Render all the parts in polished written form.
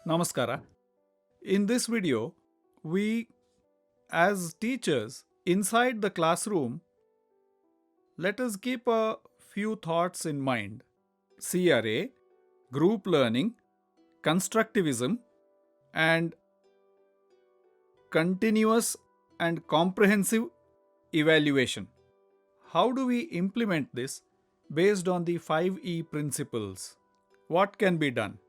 Namaskara. In this video, we as teachers inside the classroom, let us keep a few thoughts in mind. CRA, group learning, constructivism, and continuous and comprehensive evaluation. How do we implement this based on the 5E principles? What can be done?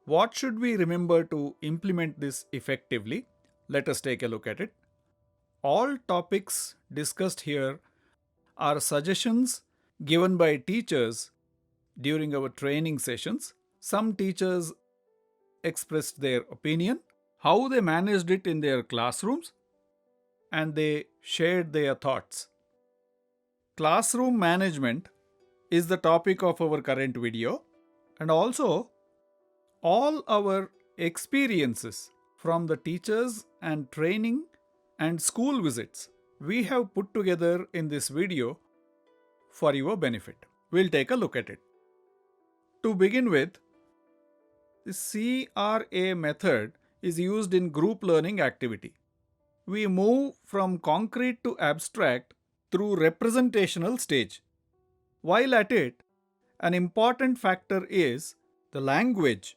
What should we remember to implement this effectively? Let us take a look at it. All topics discussed here are suggestions given by teachers during our training sessions. Some teachers expressed their opinion, how they managed it in their classrooms, and they shared their thoughts. Classroom management is the topic of our current video, and also all our experiences from the teachers and training and school visits we have put together in this video for your benefit. We'll take a look at it. To begin with, the CRA method is used in group learning activity. We move from concrete to abstract through representational stage. While at it, an important factor is the language,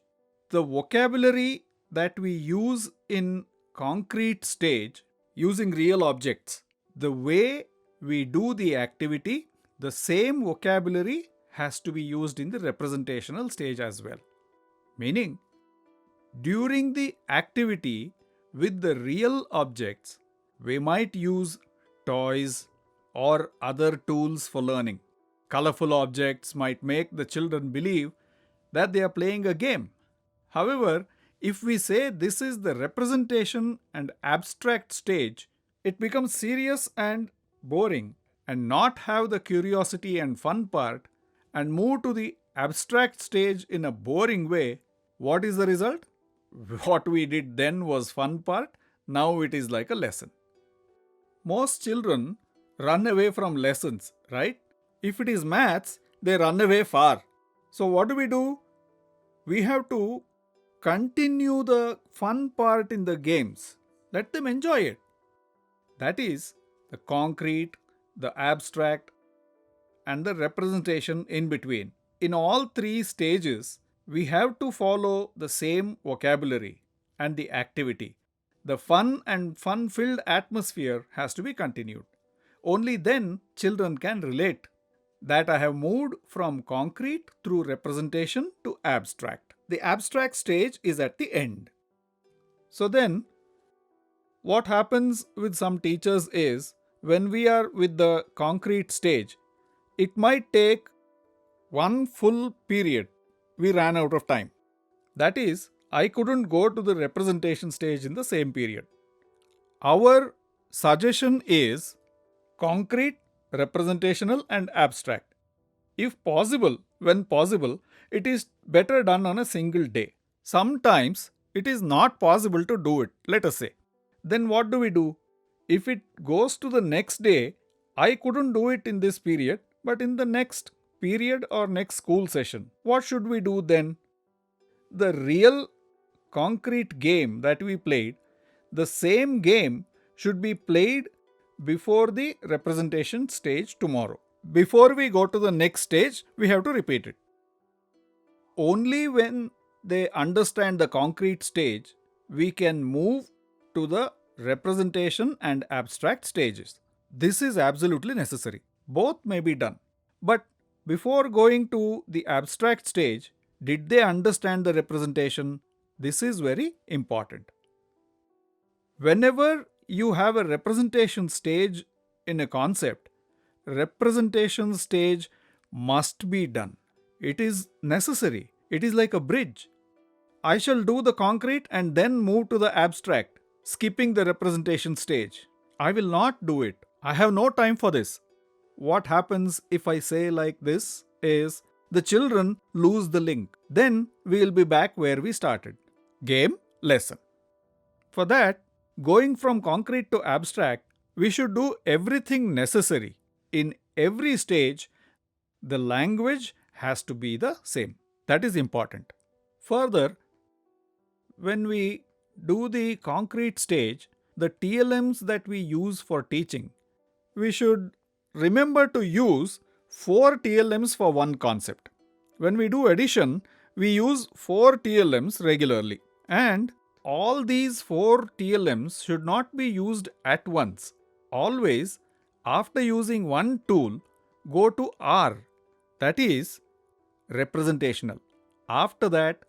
the vocabulary that we use in concrete stage using real objects. The way we do the activity, the same vocabulary has to be used in the representational stage as well. Meaning, during the activity with the real objects, we might use toys or other tools for learning. Colorful objects might make the children believe that they are playing a game. However, if we say this is the representation and abstract stage, it becomes serious and boring and not have the curiosity and fun part and move to the abstract stage in a boring way. What is the result? What we did then was fun part, now it is like a lesson. Most children run away from lessons, right? If it is maths, they run away far. So what do? We have to continue the fun part in the games. Let them enjoy it. That is the concrete, the abstract, and the representation in between. In all three stages, we have to follow the same vocabulary and the activity. The fun and fun-filled atmosphere has to be continued. Only then children can relate that I have moved from concrete through representation to abstract. The abstract stage is at the end. So then, what happens with some teachers is, when we are with the concrete stage, it might take one full period. We ran out of time. That is, I couldn't go to the representation stage in the same period. Our suggestion is concrete, representational, and abstract. If possible, when possible, it is better done on a single day. Sometimes it is not possible to do it, let us say. Then what do? If it goes to the next day, I couldn't do it in this period, but in the next period or next school session, what should we do then? The real concrete game that we played, the same game should be played before the representation stage tomorrow. Before we go to the next stage, we have to repeat it. Only when they understand the concrete stage, we can move to the representation and abstract stages. This is absolutely necessary. Both may be done. But before going to the abstract stage, did they understand the representation? This is very important. Whenever you have a representation stage in a concept, representation stage must be done. It is necessary. It is like a bridge. I shall do the concrete and then move to the abstract, skipping the representation stage. I will not do it. I have no time for this. What happens if I say like this is, the children lose the link. Then we will be back where we started. Game, lesson. For that, going from concrete to abstract, we should do everything necessary. In every stage, the language has to be the same. That is important. Further, When we do the concrete stage, the TLMs that we use for teaching, we should remember to use 4 TLMs for one concept. When we do addition, we use 4 TLMs regularly. And all these 4 TLMs should not be used at once. Always, after using one tool, go to R, that is representational. After that,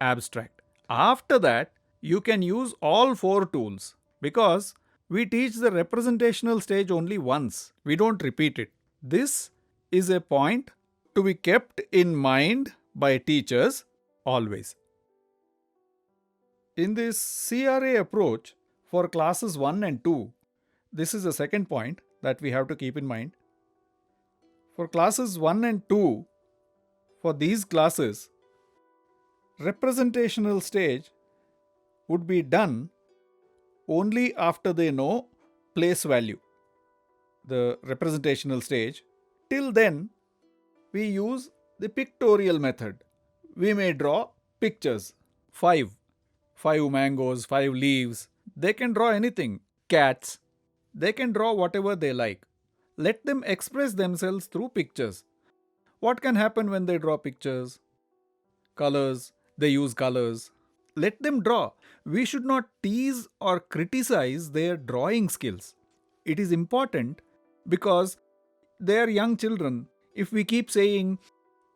abstract. After that, you can use all 4 tools because we teach the representational stage only once. We don't repeat it. This is a point to be kept in mind by teachers always. In this CRA approach for classes 1 and 2, this is the second point that we have to keep in mind. For classes 1 and 2, for these classes, representational stage would be done only after they know place value, the representational stage. Till then, we use the pictorial method. We may draw pictures, 5 mangoes, 5 leaves. They can draw anything, cats. They can draw whatever they like. Let them express themselves through pictures. What can happen when they draw pictures? Colors, they use colors. Let them draw. We should not tease or criticize their drawing skills. It is important because they are young children. If we keep saying,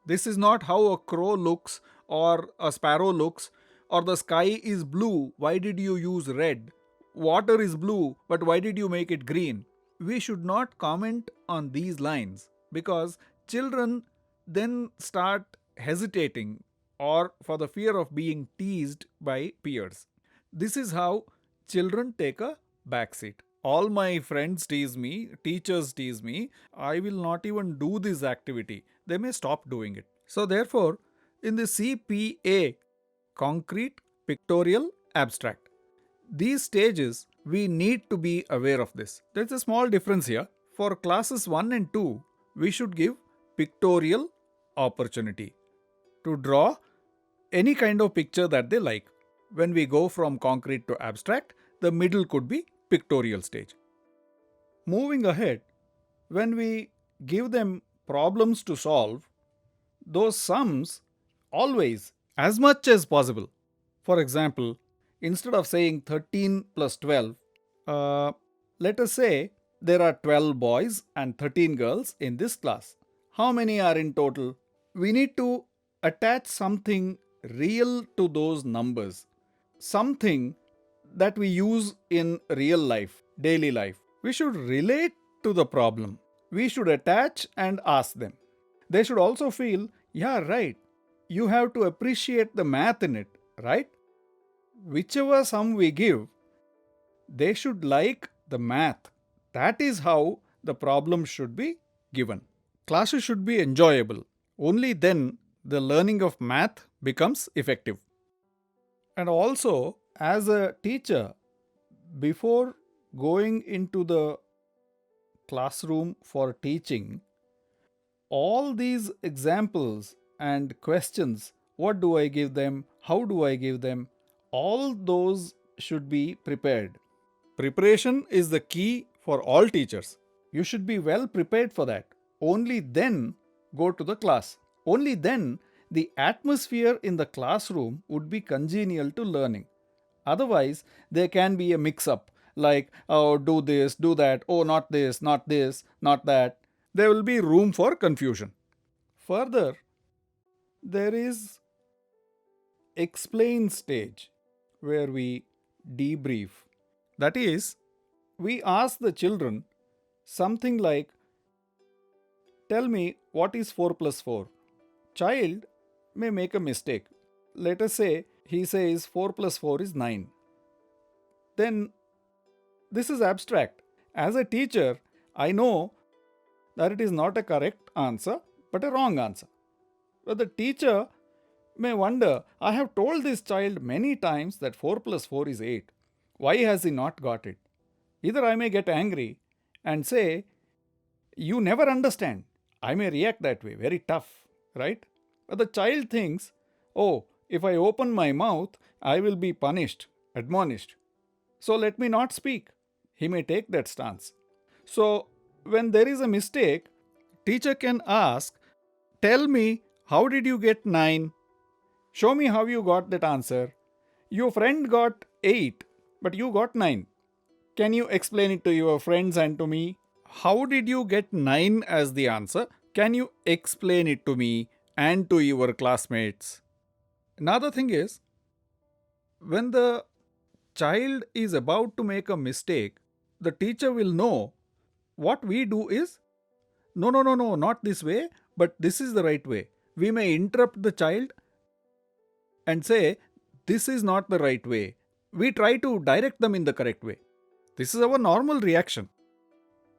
this is not how a crow looks, or a sparrow looks, or the sky is blue, why did you use red? Water is blue, but why did you make it green? We should not comment on these lines because children then start hesitating or for the fear of being teased by peers. This is how children take a backseat. All my friends tease me, teachers tease me, I will not even do this activity. They may stop doing it. So, therefore, in the CPA, concrete, pictorial, abstract, these stages we need to be aware of this. There's a small difference here. For classes 1 and 2, we should give pictorial opportunity to draw any kind of picture that they like. When we go from concrete to abstract, the middle could be pictorial stage. Moving ahead, when we give them problems to solve, those sums always, as much as possible. For example, instead of saying 13 plus 12, let us say there are 12 boys and 13 girls in this class. How many are in total? We need to attach something real to those numbers, something that we use in real life, daily life. We should relate to the problem. We should attach and ask them. They should also feel, yeah, right, you have to appreciate the math in it, right? Whichever sum we give, they should like the math. That is how the problem should be given. Classes should be enjoyable. Only then the learning of math becomes effective. And also, as a teacher, before going into the classroom for teaching, all these examples and questions, what do I give them, how do I give them, all those should be prepared. Preparation is the key for all teachers. You should be well prepared for that. Only then go to the class. Only then the atmosphere in the classroom would be congenial to learning. Otherwise, there can be a mix up like, oh, do this, do that, oh, not this, not this, not that. There will be room for confusion. Further, there is explain stage where we debrief. That is, we ask the children something like, tell me what is 4 plus 4. Child may make a mistake. Let us say he says 4 plus 4 is 9. Then this is abstract. As a teacher, I know that it is not a correct answer but a wrong answer. But the teacher may wonder, I have told this child many times that 4 plus 4 is 8. Why has he not got it? Either I may get angry and say, you never understand. I may react that way, very tough, right? But the child thinks, oh, If I open my mouth, I will be punished, admonished. So let me not speak. He may take that stance. So when there is a mistake, teacher can ask, tell me, how did you get 9? Show me how you got that answer. Your friend got 8, but you got 9. Can you explain it to your friends and to me? How did you get 9 as the answer? Can you explain it to me and to your classmates? Another thing is, when the child is about to make a mistake, the teacher will know what we do is, no, no, no, no, not this way, but this is the right way. We may interrupt the child and say, this is not the right way. We try to direct them in the correct way. This is our normal reaction.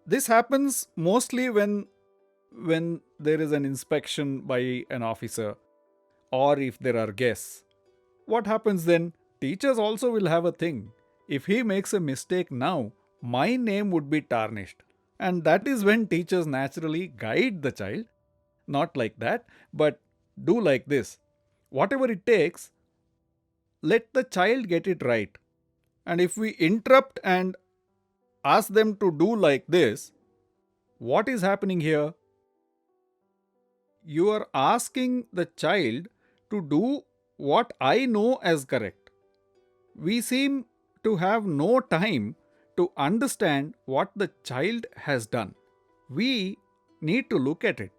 This happens mostly when there is an inspection by an officer or if there are guests. What happens then? Teachers also will have a thing. If he makes a mistake now, my name would be tarnished. And that is when teachers naturally guide the child. Not like that, but do like this. Whatever it takes, let the child get it right. And if we interrupt and ask them to do like this, what is happening here? You are asking the child to do what I know as correct. We seem to have no time to understand what the child has done. We need to look at it.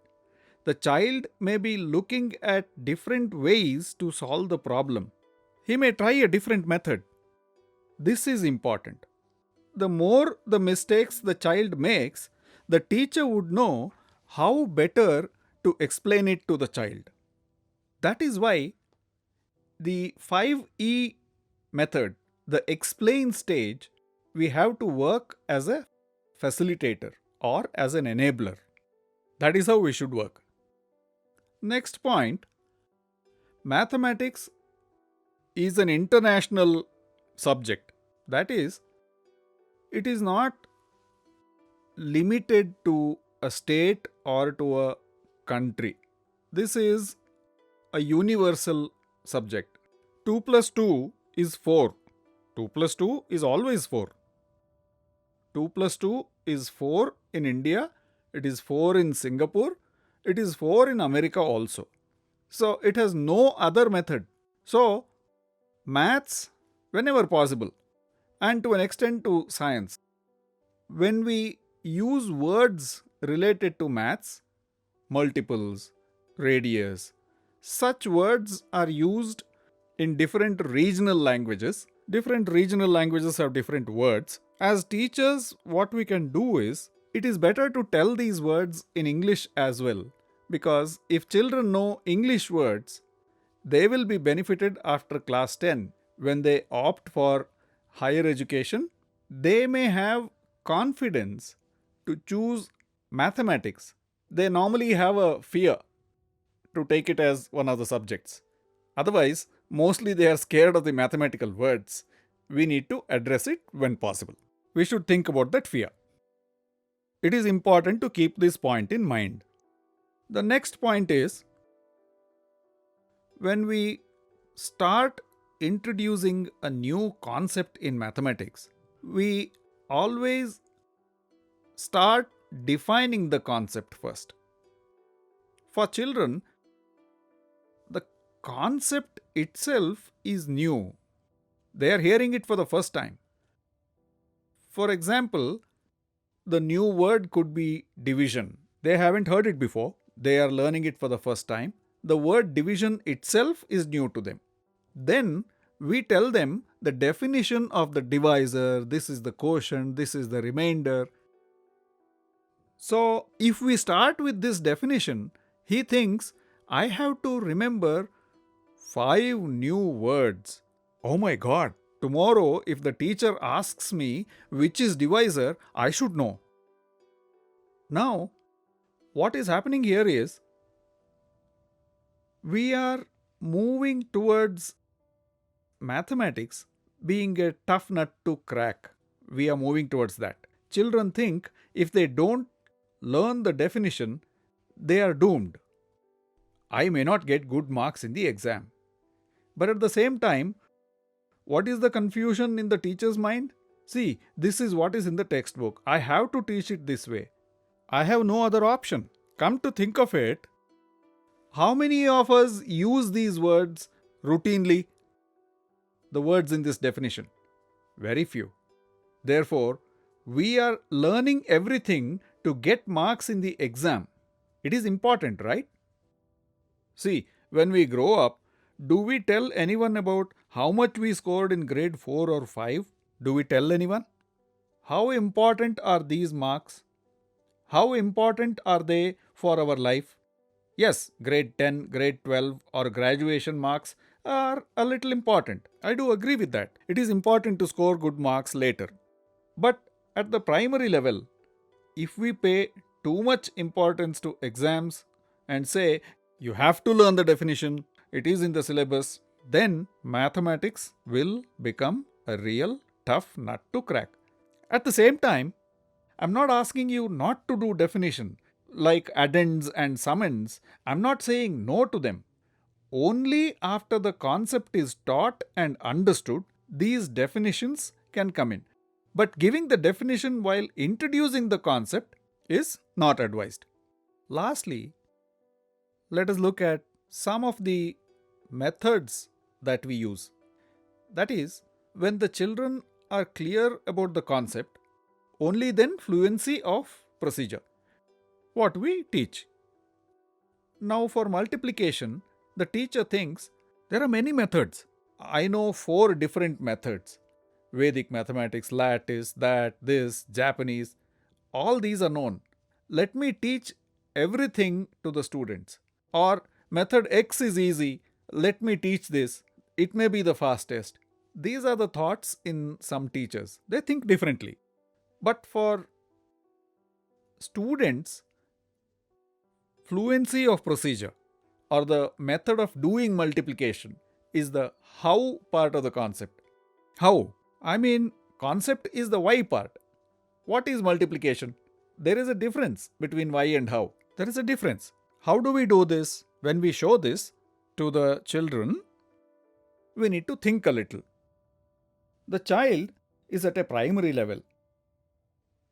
The child may be looking at different ways to solve the problem. He may try a different method. This is important. The more the mistakes the child makes, the teacher would know how better to explain it to the child. That is why the 5E method, the explain stage, we have to work as a facilitator or as an enabler. That is how we should work. Next point, mathematics is an international subject. That is, it is not limited to a state or to a country. This is a universal subject. 2 plus 2 is 4. 2 plus 2 is always 4. 2 plus 2 is 4 in India, it is 4 in Singapore, it is 4 in America also. So it has no other method. So maths, whenever possible, and to an extent to science, when we use words related to maths, multiples, radius, such words are used in different regional languages. Different regional languages have different words. As teachers, what we can do is, it is better to tell these words in English as well. Because if children know English words, they will be benefited after class 10. When they opt for higher education, they may have confidence to choose mathematics. They normally have a fear to take it as one of the subjects. Otherwise, mostly they are scared of the mathematical words. We need to address it when possible. We should think about that fear. It is important to keep this point in mind. The next point is, when we start introducing a new concept in mathematics, we always start defining the concept first. For children, the concept itself is new. They are hearing it for the first time. For example, the new word could be division. They haven't heard it before. They are learning it for the first time. The word division itself is new to them. Then we tell them the definition of the divisor, this is the quotient, this is the remainder. So if we start with this definition, he thinks, I have to remember 5 new words. Oh my God, tomorrow if the teacher asks me which is divisor, I should know. Now, what is happening here is, we are moving towards mathematics being a tough nut to crack. We are moving towards that. Children think if they don't learn the definition, they are doomed. I may not get good marks in the exam. But at the same time, what is the confusion in the teacher's mind? See, this is what is in the textbook. I have to teach it this way. I have no other option. Come to think of it, how many of us use these words routinely? The words in this definition? Very few. Therefore, we are learning everything to get marks in the exam. It is important, right? See, when we grow up, do we tell anyone about how much we scored in grade 4 or 5? Do we tell anyone? How important are these marks? How important are they for our life? Yes, grade 10, grade 12, or graduation marks are a little important. I do agree with that. It is important to score good marks later. But at the primary level, if we pay too much importance to exams and say you have to learn the definition, it is in the syllabus, then mathematics will become a real tough nut to crack. At the same time, I'm not asking you not to do definition like addends and summands. I'm not saying no to them. Only after the concept is taught and understood, these definitions can come in. But giving the definition while introducing the concept is not advised. Lastly, let us look at some of the methods that we use. That is, when the children are clear about the concept, only then fluency of procedure. What we teach. Now, for multiplication, the teacher thinks there are many methods. I know 4 different methods: Vedic mathematics, Lattice, that, this, Japanese. All these are known. Let me teach everything to the students. Or method X is easy. Let me teach this. It may be the fastest. These are the thoughts in some teachers. They think differently. But for students, fluency of procedure or the method of doing multiplication is the how part of the concept. How? I mean, concept is the why part. What is multiplication? There is a difference between why and how. There is a difference. How do we do this? When we show this to the children, we need to think a little. The child is at a primary level,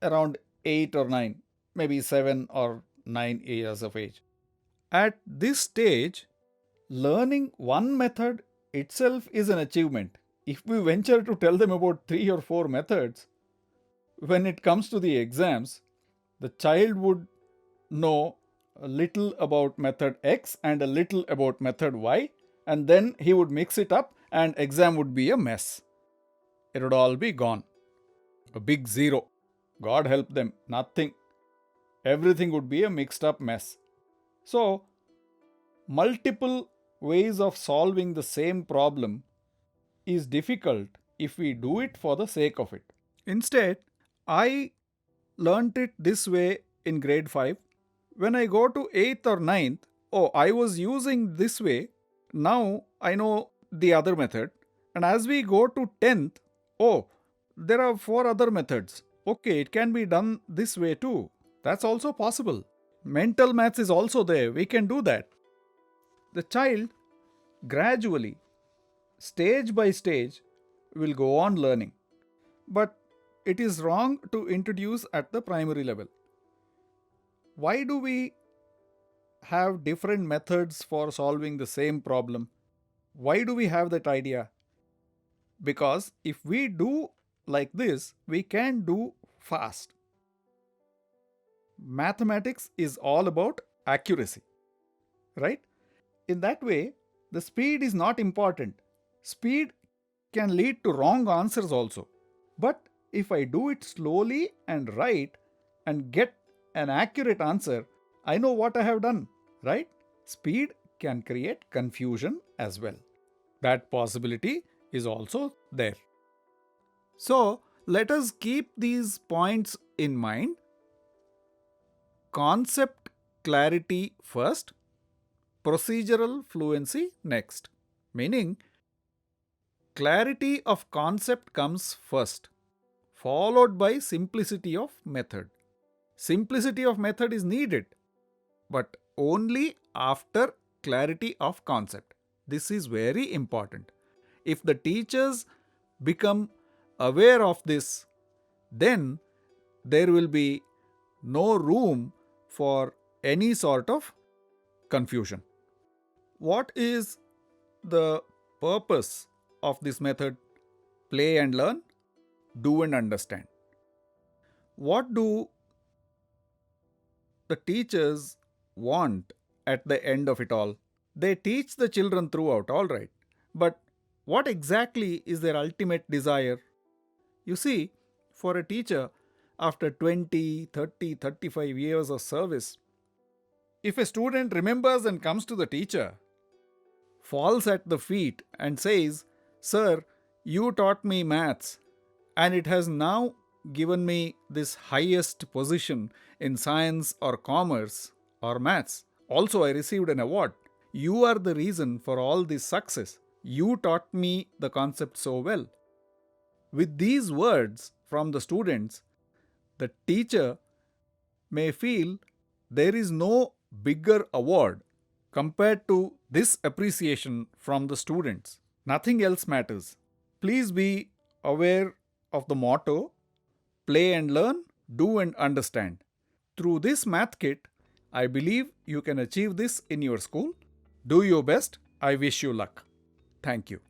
around 8 or 9, maybe 7 or 9 years of age. At this stage, learning one method itself is an achievement. If we venture to tell them about 3 or 4 methods, when it comes to the exams, the child would know a little about method X and a little about method Y, and then he would mix it up and exam would be a mess. It would all be gone. A big zero. God help them, nothing. Everything would be a mixed up mess. So, multiple ways of solving the same problem is difficult if we do it for the sake of it. Instead, I learnt it this way in grade 5. When I go to 8th or 9th, oh, I was using this way. Now I know the other method. And as we go to 10th, oh, there are 4 other methods. Okay, it can be done this way too. That's also possible. Mental maths is also there. We can do that. The child gradually, stage by stage, will go on learning. But it is wrong to introduce at the primary level. Why do we have different methods for solving the same problem? Why do we have that idea? Because if we do like this, we can do fast. Mathematics is all about accuracy, right? In that way, the speed is not important. Speed can lead to wrong answers also. But if I do it slowly and right and get an accurate answer, I know what I have done, right? Speed can create confusion as well. That possibility is also there. So, let us keep these points in mind. Concept clarity first, procedural fluency next. Meaning, clarity of concept comes first, followed by simplicity of method. Simplicity of method is needed, but only after clarity of concept. This is very important. If the teachers become aware of this, then there will be no room for any sort of confusion. What is the purpose of this method? Play and learn, do and understand. What do the teachers want at the end of it all? They teach the children throughout, all right. But what exactly is their ultimate desire? You see, for a teacher, after 20, 30, 35 years of service, if a student remembers and comes to the teacher, falls at the feet and says, "Sir, you taught me maths and it has now given me this highest position in science or commerce or maths. Also, I received an award. You are the reason for all this success. You taught me the concept so well." With these words from the students, the teacher may feel there is no bigger award compared to this appreciation from the students. Nothing else matters. Please be aware of the motto: play and learn, do and understand. Through this math kit, I believe you can achieve this in your school. Do your best. I wish you luck. Thank you.